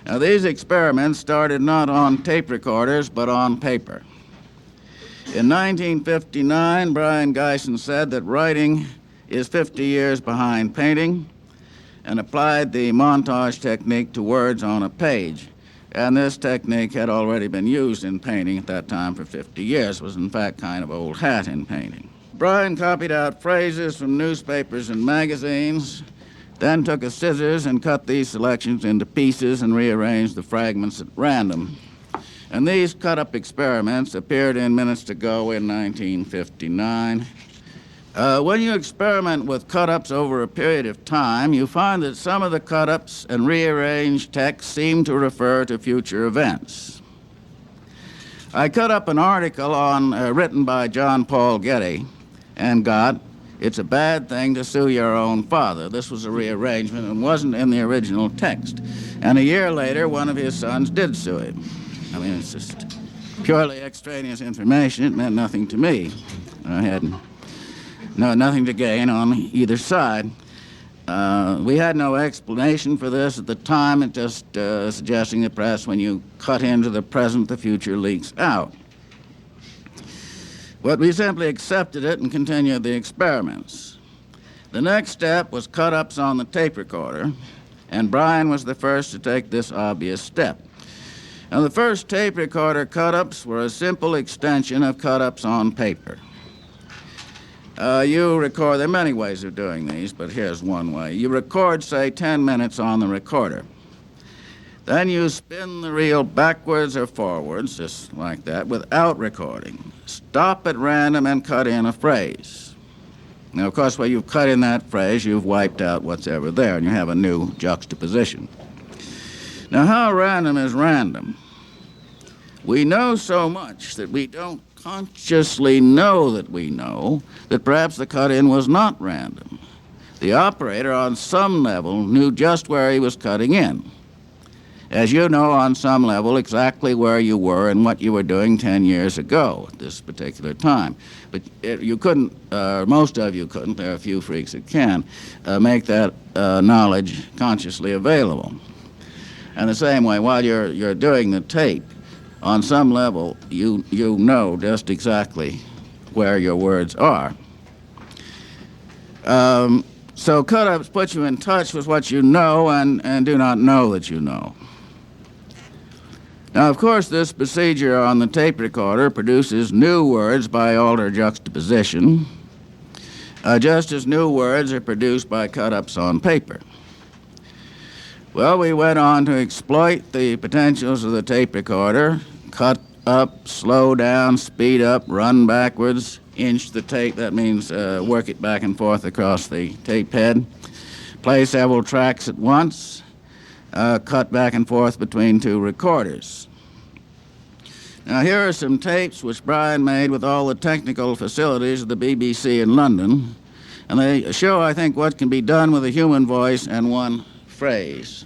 Now, these experiments started not on tape recorders, but on paper. In 1959, Brion Gysin said that writing is 50 years behind painting and applied the montage technique to words on a page. And this technique had already been used in painting at that time for 50 years. It was, in fact, kind of old hat in painting. Brion copied out phrases from newspapers and magazines, then took a scissors and cut these selections into pieces and rearranged the fragments at random. And these cut-up experiments appeared in Minutes to Go in 1959. When you experiment with cut-ups over a period of time, you find that some of the cut-ups and rearranged text seem to refer to future events. I cut up an article written by John Paul Getty and got, "It's a bad thing to sue your own father." This was a rearrangement and wasn't in the original text. And a year later, one of his sons did sue him. I mean, it's just purely extraneous information. It meant nothing to me. I had nothing to gain on either side. We had no explanation for this at the time. It just suggesting the press, when you cut into the present, the future leaks out. But we simply accepted it and continued the experiments. The next step was cut-ups on the tape recorder, and Brion was the first to take this obvious step. Now, the first tape recorder cut-ups were a simple extension of cut-ups on paper. There are many ways of doing these, but here's one way. You record, say, 10 minutes on the recorder. Then you spin the reel backwards or forwards, just like that, without recording. Stop at random and cut in a phrase. Now, of course, when you've cut in that phrase, you've wiped out what's ever there, and you have a new juxtaposition. Now, how random is random? We know so much that we don't consciously know that perhaps the cut-in was not random. The operator, on some level, knew just where he was cutting in. As you know, on some level, exactly where you were and what you were doing 10 years ago at this particular time. But you couldn't, most of you couldn't, there are a few freaks that can, make that knowledge consciously available. And the same way, while you're doing the tape, on some level, you know just exactly where your words are. So cut-ups put you in touch with what you know and do not know that you know. Now, of course, this procedure on the tape recorder produces new words by altered juxtaposition, just as new words are produced by cut-ups on paper. Well, we went on to exploit the potentials of the tape recorder, cut up, slow down, speed up, run backwards, inch the tape, that means work it back and forth across the tape head, play several tracks at once, cut back and forth between two recorders. Now, here are some tapes which Brion made with all the technical facilities of the BBC in London, and they show, I think, what can be done with a human voice and one phrase.